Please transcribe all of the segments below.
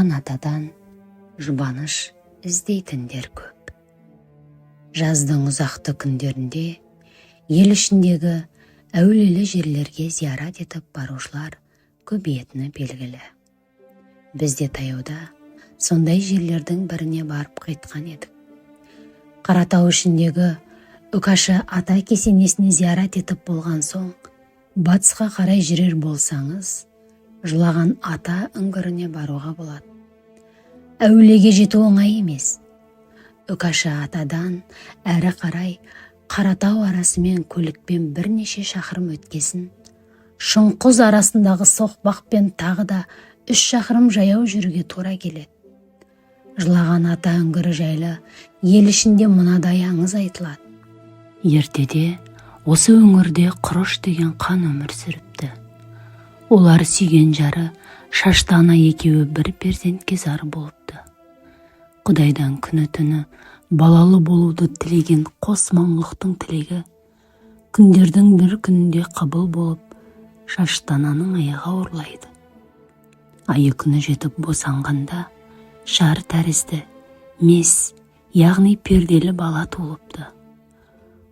Атадан жұбаныш іздейтіндер көп. Жаздың ұзақты күндерінде ел ішіндегі әулиелі жерлерге зиярат етіп барушылар көбейетіні белгілі. Біз де таяуда сондай жерлердің біріне барып қайтқан едік. Қаратау ішіндегі Үкаша ата кесенесіне зиярат етіп болған соң, батысқа қарай жүрер болсаңыз, жылаған ата үңгіріне баруға болады. Әулиеге жету оңай емес. Үкаша атадан әрі қарай Қаратау арасымен көлікпен бірнеше шақырым өткесін, Шыңқұз арасындағы соқпақпен тағы да 3 шақырым жаяу жүруге тура келеді. Жылаған ата үңгірі жайлы ел ішінде мынадай аңыз айтылады. Ертеде осы өңірде Құрыш деген хан өмір сүріпті. Олар сүйген жары Шашты ана екеуі бір перзентке зар болыпты. Құдайдан күні түні балалы болуды тілеген қос мұңлықтың тілегі күндердің бір күнінде қабыл болып, Шашты ананың аяғы ауырлайды. Айы күні жетіп босанғанда жар тәрізді мес, яғни перделі бала туылыпты.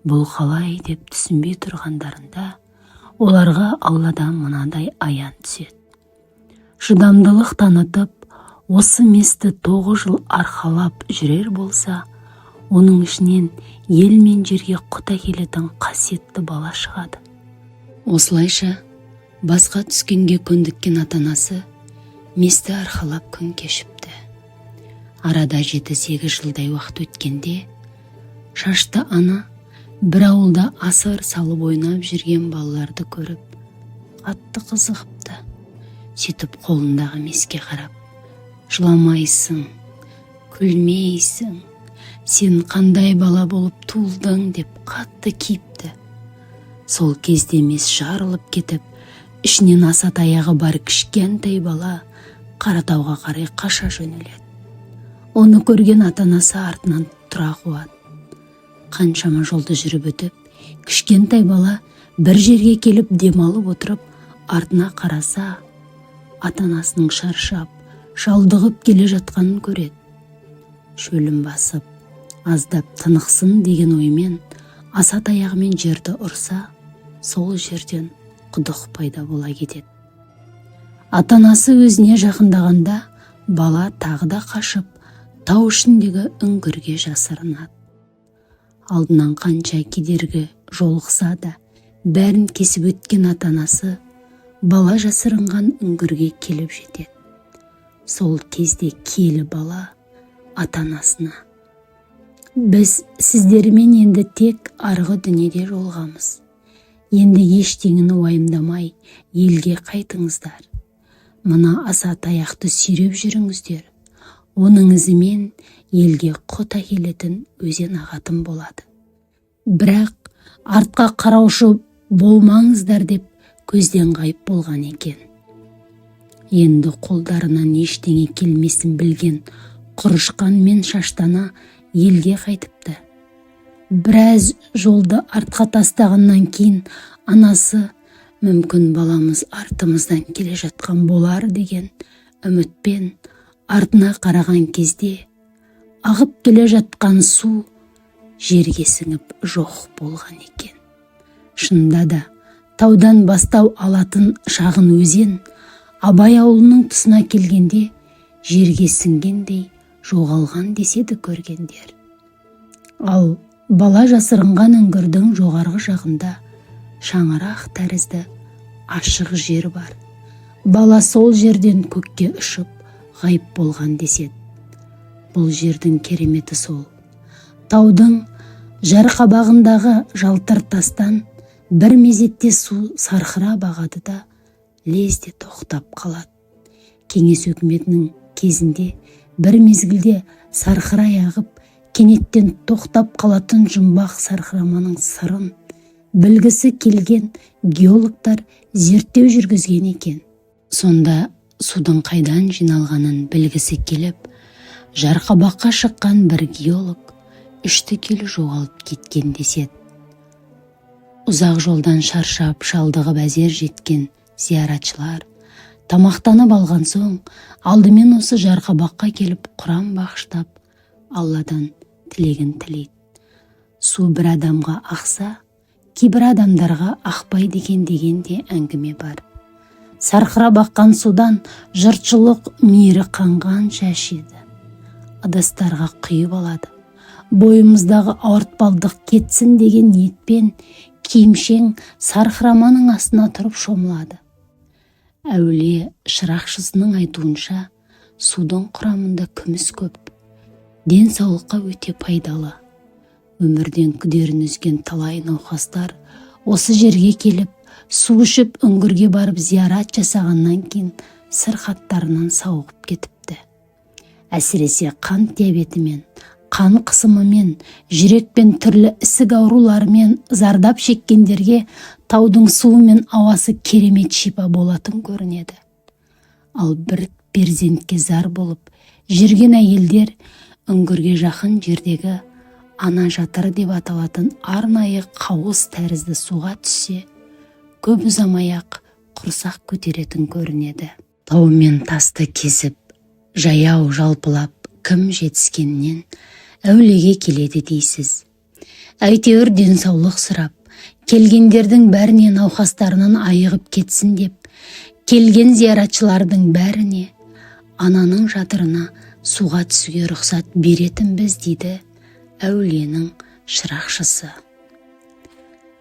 Бұл қалай деп түсінбей тұрғандарында оларға Алладан мынадай аян түседі. Шыдамдылық танытып, осы месті 9 жыл арқалап жүрер болса, оның ішінен ел мен жерге құт әкелетін қасиетті бала шығады. Осылайша басқа түскенге көндіккен атанасы месті арқалап күн кешіпті. Арада 7-8 жылдай уақыт өткенде, Шашты ана бір ауылда асыр салып ойнап жүрген балаларды көріп, қатты қызығыпты. Сөйтіп қолындағы меске қарап, жыламайсың, күлмейсің, сен қандай бала болып туылдың деп қатты кейіпті. Сол кезде мес жарылып кетіп, ішінен аса таяғы бар кішкентай бала Қаратауға қарай қаша жөнеледі. Оны көрген атанасы артынан тұра қуады. Қаншама жолды жүріп өтіп, кішкентай бала бір жерге келіп демалып отырып, артына қараса, атанасының шаршап, шалдығып келе жатқанын көреді. Шөлін басып, аздап тынықсын деген оймен аса таяғымен жерді ұрса, сол жерден құдық пайда бола кетеді. Атанасы өзіне жақындағанда, бала тағы да қашып, тау ішіндегі үңгірге жасырынады. Алдынан қанша кедергі жолықса да, бәрін кесіп өткен атанасы бала жасырынған үңгірге келіп жетеді. Сол кезде киелі бала атанасына: біз сіздермен енді тек арғы дүниеде жолығамыз. Енді ештеңені уайымдамай елге қайтыңыздар. Мына аса таяқты сүйреп жүріңіздер. Оның ізімен елге құт әкелетін өзен ағатын болады. Бірақ артқа қараушы болмаңыздар деп көзден ғайып болған екен. Енді қолдарынан ештеңе келмесін білген Құрышқан мен Шаштана елге қайтыпты. Біраз жолды артқа тастағаннан кейін анасы мүмкін баламыз артымыздан келе жатқан болар деген үмітпен артына қараған кезде ағып келе жатқан су жерге сіңіп жоқ болған екен. Шынында да таудан бастау алатын шағын өзен Абай ауылының тұсына келгенде жерге сіңгендей жоғалған деседі көргендер. Ал бала жасырынған үңгірдің жоғарғы жағында шаңырақ тәрізді ашық жер бар. Бала сол жерден көкке ұшып ғайып болған деседі. Бұл жердің кереметі сол: таудың жарқабағындағы жалтыр тастан бір мезетте су сарқыра бағады да лезде тоқтап қалады. Кеңес өкіметінің кезінде бір мезгілде сарқырай ағып, кенеттен тоқтап қалатын жұмбақ сарқыраманың сырын білгісі келген геологтар зерттеу жүргізген екен. Сонда судың қайдан жиналғанын білгісі келіп, жарқабаққа шыққан бір геолог үшті-келі жоғалып кеткен деседі. Ұзақ жолдан шаршап шалдығып әзер жеткен зияратшылар Тамақтанып алған соң, алдымен осы жарқабаққа келіп Құран бағыштап, Алладан тілегін тілейді. Су бір адамға ақса, кейбір адамдарға ақпай деген де әңгіме бар. Сарқырап аққан судан жұртшылық мейірі қанғанша ішеді. Ыдыстарға құйып алады. Бойымыздағы ауыртпалдық кетсін деген ниетпен киімшең сарқыраманың астына тұрып шомылады. Әулие шырақшысының айтуынша, судың құрамында күміс көп, денсаулыққа өте пайдалы. Өмірден күдерін үзген талай науқастар осы жерге келіп, су ішіп үңгірге барып зиярат жасағаннан кейін сырқаттарынан сауығып кетіпті. Әсіресе қант диабетімен, қан қысымымен, жүрекпен түрлі ісік ауруларымен зардап шеккендерге таудың суы мен ауасы керемет шипа болатын көрінеді. Ал бір перзентке зар болып жүрген әйелдер үңгірге жақын жердегі ана жатыр деп аталатын арнайы қауыз тәрізді суға түссе, көп ұзамай-ақ құрсақ көтеретін көрінеді. Тау мен тасты кезіп, жаяу жалпылап кім жетіскеннен әулиеге келеді дейсіз. Әйтеуір денсаулық сұрап, келгендердің бәріне науқастарынан айығып кетсін деп, келген зияратшылардың бәріне ананың жатырына суға түсуге рұқсат беретінбіз дейді әулиенің шырақшысы.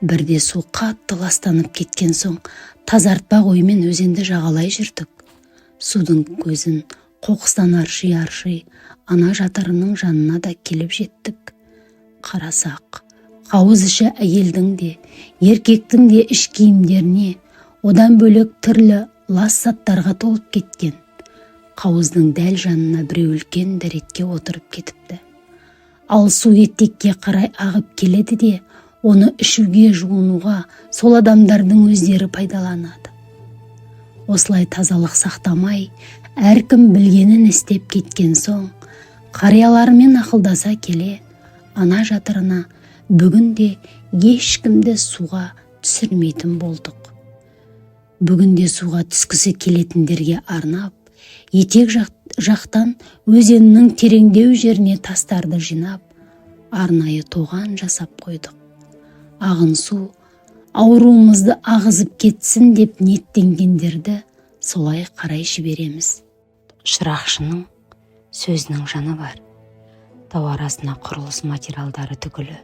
Бірде су қатты ластанып кеткен соң, тазартпақ оймен өзенді жағалай жүрдік. Судың көзін қоқыстан арши ана жатырының жанына да келіп жеттік. Қарасақ, қауыз іші әйелдің де, еркектің де іш киімдеріне, одан бөлек түрлі лас заттарға толып кеткен. Қауыздың дәл жанына біреу үлкен дәретке отырып кетіпті. Ал су еттекке қарай ағып келеді де, оны ішуге, жуынуға сол адамдардың өздері пайдаланады. Осылай тазалық сақтамай, әркім білгенін істеп кеткен соң, қариялармен ақылдаса келе, ана жатырына бүгінде ешкімді суға түсірмейтін болдық. Бүгінде суға түскісі келетіндерге арнап, етек жақтан өзеннің тереңдеу жеріне тастарды жинап, арнайы тоған жасап қойдық. Ағын су ауруымызды ағызып кетсін деп ниеттенгендерді солай қарай жібереміз. Шырақшының сөзінің жаны бар. Тау арасына құрылыс материалдары түгілі,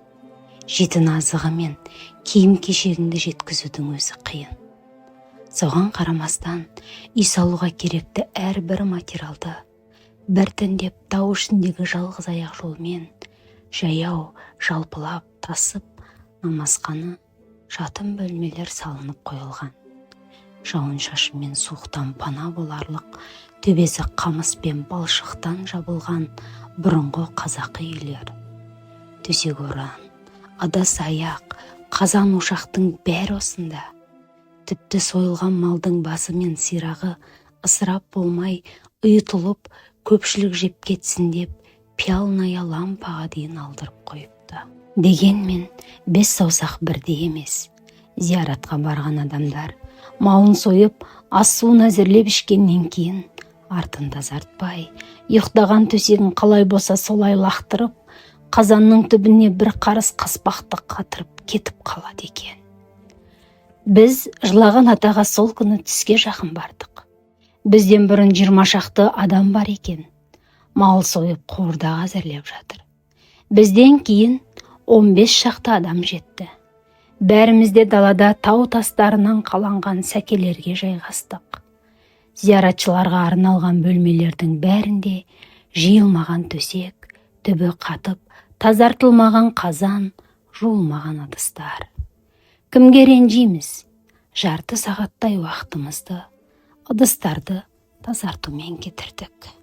жетін азығы мен киім кешегіңді жеткізудің өзі қиын. Соған қарамастан үй салуға керекті әрбір материалды біртіндеп тау ішіндегі жалғыз аяқ жолмен жаяу жалпылап тасып, намазхана, жатын бөлмелер салынып қойылған. Жауын шашынмен суықтан пана боларлық, төбесі қамыс пен балшықтан жабылған бұрынғы қазақы үйлер. Төсек оран, ыдыс аяқ, қазан ошақтың бәрі осында. Тіпті сойылған малдың басы мен сирағы ысырап болмай ұйытылып, көпшілік жеп кетсін деп, пиалная лампаға дейін алдырып қойыпты. Дегенмен, 5 саусақ бірде емес. Зияратқа барған адамдар малын сойып, ас суын әзірлеп ішкеннен кейін артын тазартпай, ұйықтаған төсегін қалай болса солай лақтырып, қазанның түбіне бір қарыс қаспақты қатырып кетіп қалады екен. Біз жылаған атаға сол күні түске жақын бардық. Бізден бұрын 20 шақты адам бар екен. Мал сойып қуырдақ әзірлеп жатыр. Бізден кейін 15 шақты адам жетті. Бәрімізде далада тау тастарынан қаланған сәкелерге жайғастық. Зияратшыларға арналған бөлмелердің бәрінде жиылмаған төсек, түбі қатып, тазартылмаған қазан, жуылмаған ыдыстар. Кімге ренжиміз? Жарты сағаттай уақытымызды ыдыстарды тазартумен кетірдік.